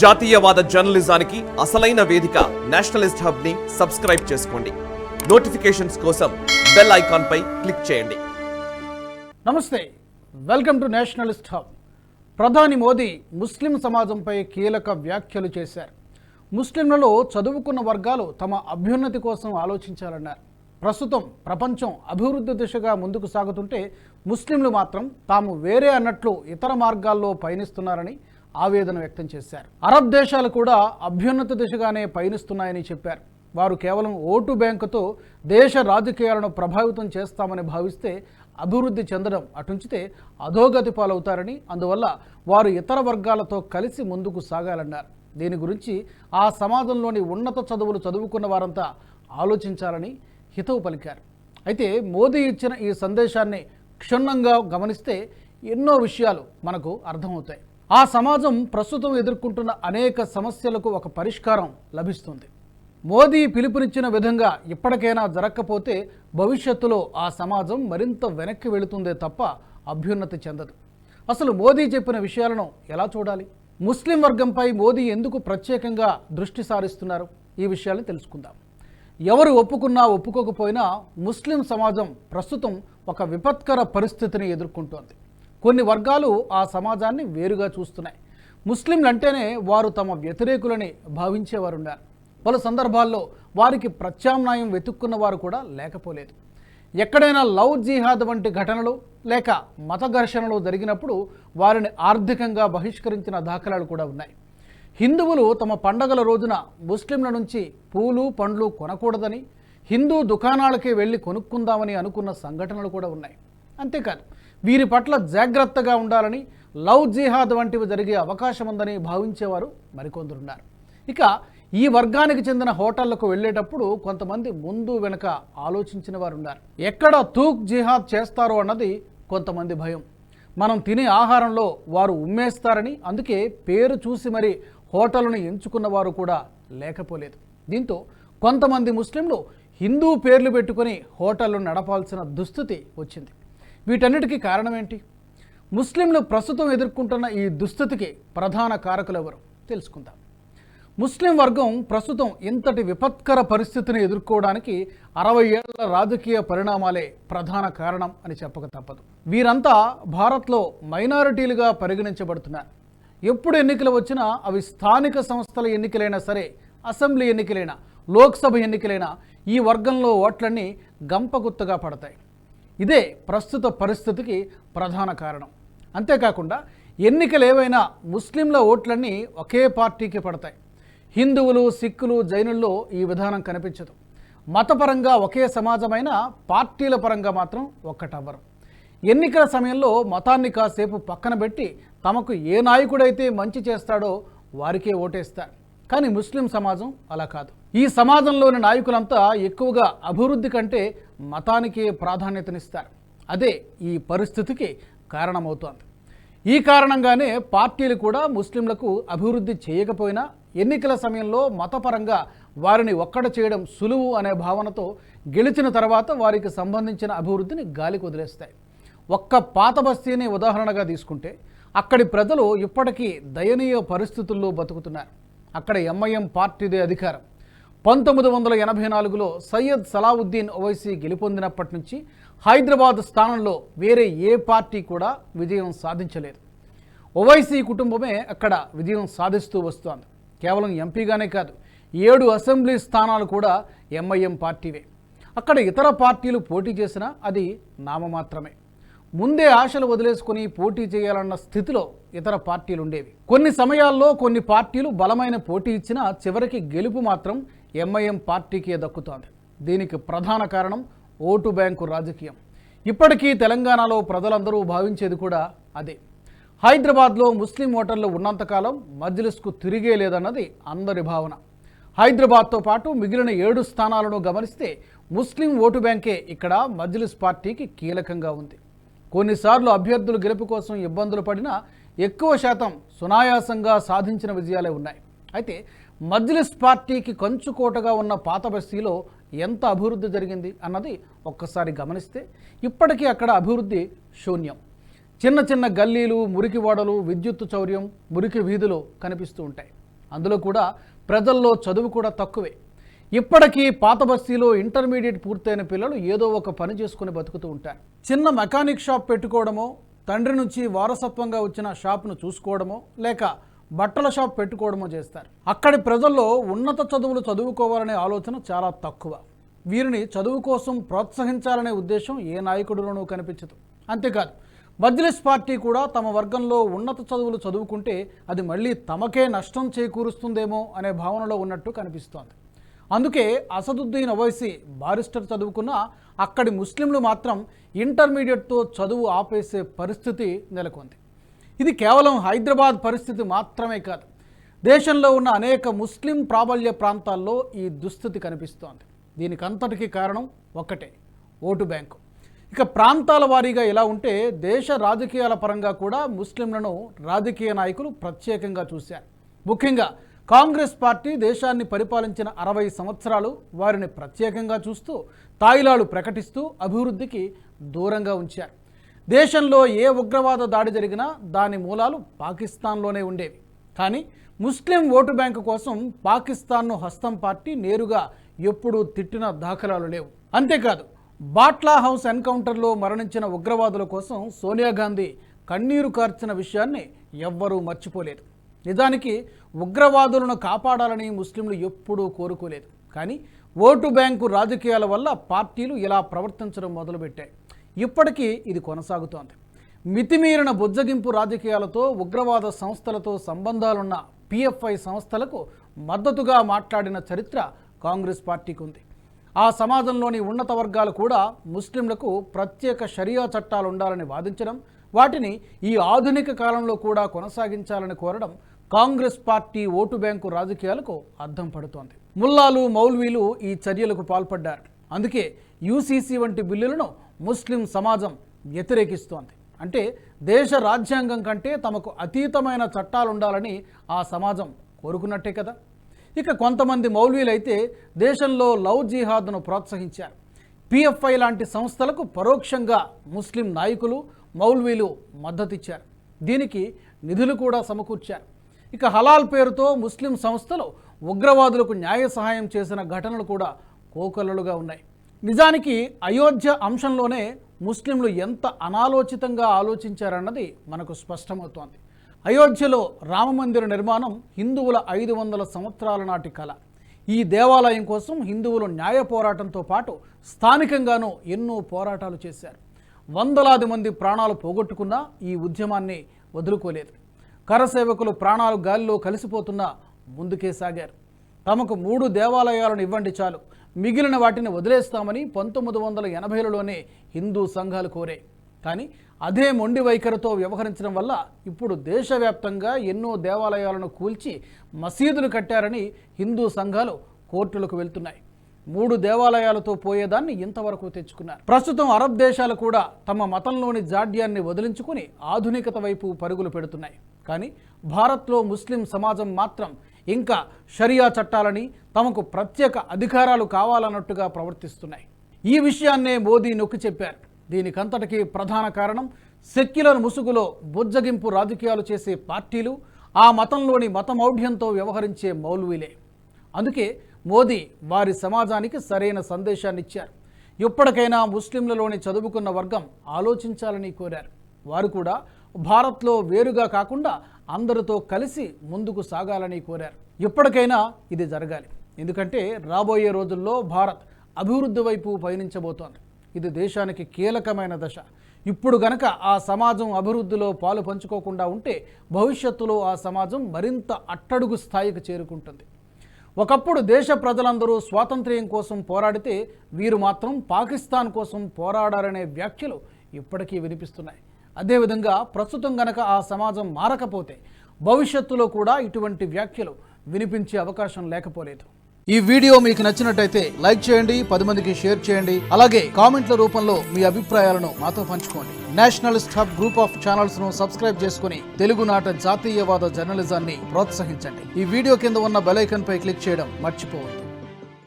జాతీయవాద జర్నలిజానికి అసలైన వేదిక నేషనలిస్ట్ హబ్ ని సబ్స్క్రైబ్ చేసుకోండి. నోటిఫికేషన్స్ కోసం బెల్ ఐకాన్ పై క్లిక్ చేయండి. నమస్తే, వెల్కమ్ టు నేషనలిస్ట్ హబ్. ప్రధాని మోదీ ముస్లిం సమాజంపై కీలక వ్యాఖ్యలు చేశారు. ముస్లింలలో చదువుకున్న వర్గాలు తమ అభ్యున్నతి కోసం ఆలోచించాలన్నారు. ప్రస్తుతం ప్రపంచం అభివృద్ధి దిశగా ముందుకు సాగుతుంటే ముస్లింలు మాత్రం తాము వేరే అన్నట్లు ఇతర మార్గాల్లో పయనిస్తున్నారని ఆవేదన వ్యక్తం చేశారు. అరబ్ దేశాలు కూడా అభ్యున్నత దిశగానే పయనిస్తున్నాయని చెప్పారు. వారు కేవలం ఓటు బ్యాంకుతో దేశ రాజకీయాలను ప్రభావితం చేస్తామని భావిస్తే అభివృద్ధి చెందడం అటుంచితే అధోగతి పాలవుతారని, అందువల్ల వారు ఇతర వర్గాలతో కలిసి ముందుకు సాగాలన్నారు. దీని గురించి ఆ సమాజంలోని ఉన్నత చదువులు చదువుకున్న వారంతా ఆలోచించాలని హితవు పలికారు. అయితే మోదీ ఇచ్చిన ఈ సందేశాన్ని క్షుణ్ణంగా గమనిస్తే ఎన్నో విషయాలు మనకు అర్థమవుతాయి. ఆ సమాజం ప్రస్తుతం ఎదుర్కొంటున్న అనేక సమస్యలకు ఒక పరిష్కారం లభిస్తుంది. మోదీ పిలుపునిచ్చిన విధంగా ఇప్పటికైనా జరగకపోతే భవిష్యత్తులో ఆ సమాజం మరింత వెనక్కి వెళుతుందే తప్ప అభ్యున్నతి చెందదు. అసలు మోదీ చెప్పిన విషయాలను ఎలా చూడాలి? ముస్లిం వర్గంపై మోదీ ఎందుకు ప్రత్యేకంగా దృష్టి సారిస్తున్నారు? ఈ విషయాన్ని తెలుసుకుందాం. ఎవరు ఒప్పుకున్నా ఒప్పుకోకపోయినా ముస్లిం సమాజం ప్రస్తుతం ఒక విపత్కర పరిస్థితిని ఎదుర్కొంటోంది. కొన్ని వర్గాలు ఆ సమాజాన్ని వేరుగా చూస్తున్నాయి. ముస్లింలంటేనే వారు తమ వ్యతిరేకులని భావించేవారున్నారు. పలు సందర్భాల్లో వారికి ప్రత్యామ్నాయం వెతుక్కున్న వారు కూడా లేకపోలేదు. ఎక్కడైనా లవ్ జిహాద్ వంటి ఘటనలు లేక మత ఘర్షణలు జరిగినప్పుడు వారిని ఆర్థికంగా బహిష్కరించిన దాఖలాలు కూడా ఉన్నాయి. హిందువులు తమ పండగల రోజున ముస్లింల నుంచి పూలు పండ్లు కొనకూడదని, హిందూ దుకాణాలకే వెళ్ళి కొనుక్కుందామని అనుకున్న సంఘటనలు కూడా ఉన్నాయి. అంతేకాదు, వీరి పట్ల జాగ్రత్తగా ఉండాలని, లవ్ జిహాద్ వంటివి జరిగే అవకాశం ఉందని భావించేవారు మరికొందరున్నారు. ఇక ఈ వర్గానికి చెందిన హోటళ్లకు వెళ్ళేటప్పుడు కొంతమంది ముందు వెనుక ఆలోచించిన వారు ఉన్నారు. ఎక్కడ తూక్ జిహాద్ చేస్తారో అన్నది కొంతమంది భయం. మనం తినే ఆహారంలో వారు ఉమ్మేస్తారని అందుకే పేరు చూసి మరి హోటల్ను ఎంచుకున్న వారు కూడా లేకపోలేదు. దీంతో కొంతమంది ముస్లింలు హిందూ పేర్లు పెట్టుకొని హోటళ్లు నడపాల్సిన దుస్థితి వచ్చింది. వీటన్నిటికీ కారణం ఏంటి? ముస్లింలు ప్రస్తుతం ఎదుర్కొంటున్న ఈ దుస్థితికి ప్రధాన కారకులు ఎవరు తెలుసుకుందాం. ముస్లిం వర్గం ప్రస్తుతం ఇంతటి విపత్కర పరిస్థితిని ఎదుర్కోవడానికి 60 ఏళ్ల రాజకీయ పరిణామాలే ప్రధాన కారణం అని చెప్పక తప్పదు. వీరంతా భారత్లో మైనారిటీలుగా పరిగణించబడుతున్నారు. ఎప్పుడు ఎన్నికలు వచ్చినా అవి స్థానిక సంస్థల ఎన్నికలైనా సరే, అసెంబ్లీ ఎన్నికలైనా, లోక్సభ ఎన్నికలైనా ఈ వర్గంలో ఓట్లన్నీ గంపగుత్తగా పడతాయి. ఇదే ప్రస్తుత పరిస్థితికి ప్రధాన కారణం. అంతేకాకుండా ఎన్నికలు ఏవైనా ముస్లింల ఓట్లన్నీ ఒకే పార్టీకి పడతాయి. హిందువులు, సిక్కులు, జైనుల్లో ఈ విధానం కనిపించదు. మతపరంగా ఒకే సమాజమైన పార్టీల పరంగా మాత్రం ఒక్కటవ్వరు. ఎన్నికల సమయంలో మతాన్ని కాసేపు పక్కన పెట్టి తమకు ఏ నాయకుడైతే మంచి చేస్తాడో వారికే ఓటేస్తారు. కానీ ముస్లిం సమాజం అలా కాదు. ఈ సమాజంలోని నాయకులంతా ఎక్కువగా అభివృద్ధి కంటే మతానికే ప్రాధాన్యతనిస్తారు. అదే ఈ పరిస్థితికి కారణమవుతోంది. ఈ కారణంగానే పార్టీలు కూడా ముస్లింలకు అభివృద్ధి చేయకపోయినా ఎన్నికల సమయంలో మతపరంగా వారిని ఒక్కడ చేయడం సులువు అనే భావనతో గెలిచిన తర్వాత వారికి సంబంధించిన అభివృద్ధిని గాలికి వదిలేస్తాయి. ఒక్క పాత బస్తీని ఉదాహరణగా తీసుకుంటే అక్కడి ప్రజలు ఇప్పటికీ దయనీయ పరిస్థితుల్లో బతుకుతున్నారు. అక్కడ ఎంఐఎం పార్టీదే అధికారం. 1984లో సయ్యద్ సలావుద్దీన్ ఓవైసీ గెలుపొందినప్పటి నుంచి హైదరాబాద్ స్థానంలో వేరే ఏ పార్టీ కూడా విజయం సాధించలేదు. ఓవైసీ కుటుంబమే అక్కడ విజయం సాధిస్తూ వస్తోంది. కేవలం ఎంపీగానే కాదు, 7 అసెంబ్లీ స్థానాలు కూడా ఎంఐఎం పార్టీవే. అక్కడ ఇతర పార్టీలు పోటీ చేసినా అది నామమాత్రమే. ముందే ఆశలు వదిలేసుకుని పోటీ చేయాలన్న స్థితిలో ఇతర పార్టీలు ఉండేవి. కొన్ని సమయాల్లో కొన్ని పార్టీలు బలమైన పోటీ ఇచ్చినా చివరికి గెలుపు మాత్రం ఎంఐఎం పార్టీకే దక్కుతోంది. దీనికి ప్రధాన కారణం ఓటు బ్యాంకు రాజకీయం. ఇప్పటికీ తెలంగాణలో ప్రజలందరూ భావించేది కూడా అదే. హైదరాబాద్లో ముస్లిం ఓటర్లు ఉన్నంతకాలం మజ్లిస్కు తిరిగే లేదన్నది అందరి భావన. హైదరాబాద్తో పాటు మిగిలిన 7 స్థానాలను గమనిస్తే ముస్లిం ఓటు బ్యాంకే ఇక్కడ మజ్లిస్ పార్టీకి కీలకంగా ఉంది. కొన్నిసార్లు అభ్యర్థులు గెలుపు కోసం ఇబ్బందులు పడినా ఎక్కువ శాతం సునాయాసంగా సాధించిన విజయాలే ఉన్నాయి. అయితే మజ్లిస్ పార్టీకి కంచుకోటగా ఉన్న పాత బస్తీలో ఎంత అభివృద్ధి జరిగింది అన్నది ఒక్కసారి గమనిస్తే ఇప్పటికీ అక్కడ అభివృద్ధి శూన్యం. చిన్న చిన్న గల్లీలు, మురికి వాడలు, విద్యుత్ చౌర్యం, మురికి వీధులు కనిపిస్తూ ఉంటాయి. అందులో కూడా ప్రజల్లో చదువు కూడా తక్కువే. ఇప్పటికీ పాత బస్తీలో ఇంటర్మీడియట్ పూర్తయిన పిల్లలు ఏదో ఒక పని చేసుకుని బతుకుతూ ఉంటారు. చిన్న మెకానిక్ షాప్ పెట్టుకోవడమో, తండ్రి నుంచి వారసత్వంగా వచ్చిన షాప్ను చూసుకోవడమో, లేక బట్టల షాప్ పెట్టుకోవడమో చేస్తారు. అక్కడి ప్రజల్లో ఉన్నత చదువులు చదువుకోవాలనే ఆలోచన చాలా తక్కువ. వీరిని చదువు కోసం ప్రోత్సహించాలనే ఉద్దేశం ఏ నాయకుడిలోనూ కనిపించదు. అంతేకాదు, మజ్లిస్ పార్టీ కూడా తమ వర్గంలో ఉన్నత చదువులు చదువుకుంటే అది మళ్ళీ తమకే నష్టం చేకూరుస్తుందేమో అనే భావనలో ఉన్నట్టు కనిపిస్తోంది. అందుకే అసదుద్దీన్ ఓవైసీ బారిస్టర్ చదువుకున్నా అక్కడి ముస్లింలు మాత్రం ఇంటర్మీడియట్తో చదువు ఆపేసే పరిస్థితి నెలకొంది. ఇది కేవలం హైదరాబాద్ పరిస్థితి మాత్రమే కాదు, దేశంలో ఉన్న అనేక ముస్లిం ప్రాబల్య ప్రాంతాల్లో ఈ దుస్థితి కనిపిస్తోంది. దీనికంతటికీ కారణం ఒక్కటే, ఓటు బ్యాంకు. ఇక ప్రాంతాల వారీగా ఇలా ఉంటే దేశ రాజకీయాల పరంగా కూడా ముస్లింలను రాజకీయ నాయకులు ప్రత్యేకంగా చూశారు. ముఖ్యంగా కాంగ్రెస్ పార్టీ దేశాన్ని పరిపాలించిన 60 సంవత్సరాలు వారిని ప్రత్యేకంగా చూస్తూ తాయిలాలు ప్రకటిస్తూ అభివృద్ధికి దూరంగా ఉంచారు. దేశంలో ఏ ఉగ్రవాద దాడి జరిగినా దాని మూలాలు పాకిస్తాన్లోనే ఉండేవి. కానీ ముస్లిం ఓటు బ్యాంకు కోసం పాకిస్తాన్ను హస్తం పార్టీ నేరుగా ఎప్పుడూ తిట్టిన దాఖలాలు లేవు. అంతేకాదు, బాట్లా హౌస్ ఎన్కౌంటర్లో మరణించిన ఉగ్రవాదుల కోసం సోనియా గాంధీ కన్నీరు కార్చిన విషయాన్ని ఎవ్వరూ మర్చిపోలేదు. నిజానికి ఉగ్రవాదులను కాపాడాలని ముస్లింలు ఎప్పుడూ కోరుకోలేదు. కానీ ఓటు బ్యాంకు రాజకీయాల వల్ల పార్టీలు ఇలా ప్రవర్తించడం మొదలుపెట్టాయి. ఇప్పటికీ ఇది కొనసాగుతోంది. మితిమీరిన బుజ్జగింపు రాజకీయాలతో ఉగ్రవాద సంస్థలతో సంబంధాలున్న పిఎఫ్ఐ సంస్థలకు మద్దతుగా మాట్లాడిన చరిత్ర కాంగ్రెస్ పార్టీకి ఉంది. ఆ సమాజంలోని ఉన్నత వర్గాలు కూడా ముస్లింలకు ప్రత్యేక షరియా చట్టాలు ఉండాలని వాదించడం, వాటిని ఈ ఆధునిక కాలంలో కూడా కొనసాగించాలని కోరడం కాంగ్రెస్ పార్టీ ఓటు బ్యాంకు రాజకీయాలకు అద్దం పడుతోంది. ముల్లాలు, మౌల్వీలు ఈ చర్యలకు పాల్పడ్డారు. అందుకే యూసీసీ వంటి బిల్లులను ముస్లిం సమాజం వ్యతిరేకిస్తోంది. అంటే దేశ రాజ్యాంగం కంటే తమకు అతీతమైన చట్టాలు ఉండాలని ఆ సమాజం కోరుకున్నట్టే కదా. ఇక కొంతమంది మౌల్వీలైతే దేశంలో లవ్ జిహాద్ను ప్రోత్సహించారు. పిఎఫ్ఐ లాంటి సంస్థలకు పరోక్షంగా ముస్లిం నాయకులు, మౌల్వీలు మద్దతిచ్చారు. దీనికి నిధులు కూడా సమకూర్చారు. ఇక హలాల్ పేరుతో ముస్లిం సంస్థలు ఉగ్రవాదులకు న్యాయ సహాయం చేసిన ఘటనలు కూడా కోకొల్లలుగా ఉన్నాయి. నిజానికి అయోధ్య అంశంలోనే ముస్లింలు ఎంత అనాలోచితంగా ఆలోచించారన్నది మనకు స్పష్టమవుతోంది. అయోధ్యలో రామమందిర నిర్మాణం హిందువుల 500 సంవత్సరాల నాటి కళ. ఈ దేవాలయం కోసం హిందువులు న్యాయ పోరాటంతో పాటు స్థానికంగానూ ఎన్నో పోరాటాలు చేశారు. వందలాది మంది ప్రాణాలు పోగొట్టుకున్నా ఈ ఉద్యమాన్ని వదులుకోలేదు. కరసేవకులు ప్రాణాలు గాలిలో కలిసిపోతున్నా ముందుకే సాగారు. తమకు 3 దేవాలయాలను ఇవ్వండి చాలు, మిగిలిన వాటిని వదిలేస్తామని 1980లోనే హిందూ సంఘాలు కోరాయి. కానీ అదే మొండి వైఖరితో వ్యవహరించడం వల్ల ఇప్పుడు దేశవ్యాప్తంగా ఎన్నో దేవాలయాలను కూల్చి మసీదులు కట్టారని హిందూ సంఘాలు కోర్టులకు వెళ్తున్నాయి. 3 దేవాలయాలతో పోయేదాన్ని ఇంతవరకు తెచ్చుకున్నారు. ప్రస్తుతం అరబ్ దేశాలు కూడా తమ మతంలోని జాడ్యాన్ని వదిలించుకుని ఆధునికత వైపు పరుగులు పెడుతున్నాయి. కానీ భారత్లో ముస్లిం సమాజం మాత్రం ఇంకా షరియా చట్టాలని, తమకు ప్రత్యేక అధికారాలు కావాలన్నట్టుగా ప్రవర్తిస్తున్నాయి. ఈ విషయాన్నే మోదీ నొక్కి చెప్పారు. దీనికంతటికీ ప్రధాన కారణం సెక్యులర్ ముసుగులో బుజ్జగింపు రాజకీయాలు చేసే పార్టీలు, ఆ మతంలోని మతమౌఢ్యంతో వ్యవహరించే మౌల్వీలే. అందుకే మోదీ వారి సమాజానికి సరైన సందేశాన్ని ఇచ్చారు. ఇప్పటికైనా ముస్లింలలోని చదువుకున్న వర్గం ఆలోచించాలని కోరారు. వారు కూడా భారత్లో వేరుగా కాకుండా అందరితో కలిసి ముందుకు సాగాలని కోరారు. ఇప్పటికైనా ఇది జరగాలి. ఎందుకంటే రాబోయే రోజుల్లో భారత్ అభివృద్ధి వైపు పయనించబోతోంది. ఇది దేశానికి కీలకమైన దశ. ఇప్పుడు గనక ఆ సమాజం అభివృద్ధిలో పాలు పంచుకోకుండా ఉంటే భవిష్యత్తులో ఆ సమాజం మరింత అట్టడుగు స్థాయికి చేరుకుంటుంది. ఒకప్పుడు దేశ ప్రజలందరూ స్వాతంత్ర్యం కోసం పోరాడితే వీరు మాత్రం పాకిస్తాన్ కోసం పోరాడారనే వ్యాఖ్యలు ఇప్పటికీ వినిపిస్తున్నాయి. అదేవిధంగా ప్రస్తుతం గనక ఆ సమాజం మారకపోతే భవిష్యత్తులో కూడా ఇటువంటి వ్యాఖ్యలు వినిపించే అవకాశం లేకపోలేదు. ఈ వీడియో మీకు నచ్చినట్టయితే లైక్ చేయండి, 10 మందికి షేర్ చేయండి. అలాగే కామెంట్ల రూపంలో మీ అభిప్రాయాలను మాతో పంచుకోండి. Nationalist hub group of channels ను సబ్స్క్రైబ్ చేసుకుని తెలుగునాట జాతీయవాద జర్నలిజాన్ని ప్రోత్సహించండి. ఈ వీడియో కింద ఉన్న బెల్ ఐకాన్ పై క్లిక్ చేయడం మర్చిపోవద్దు.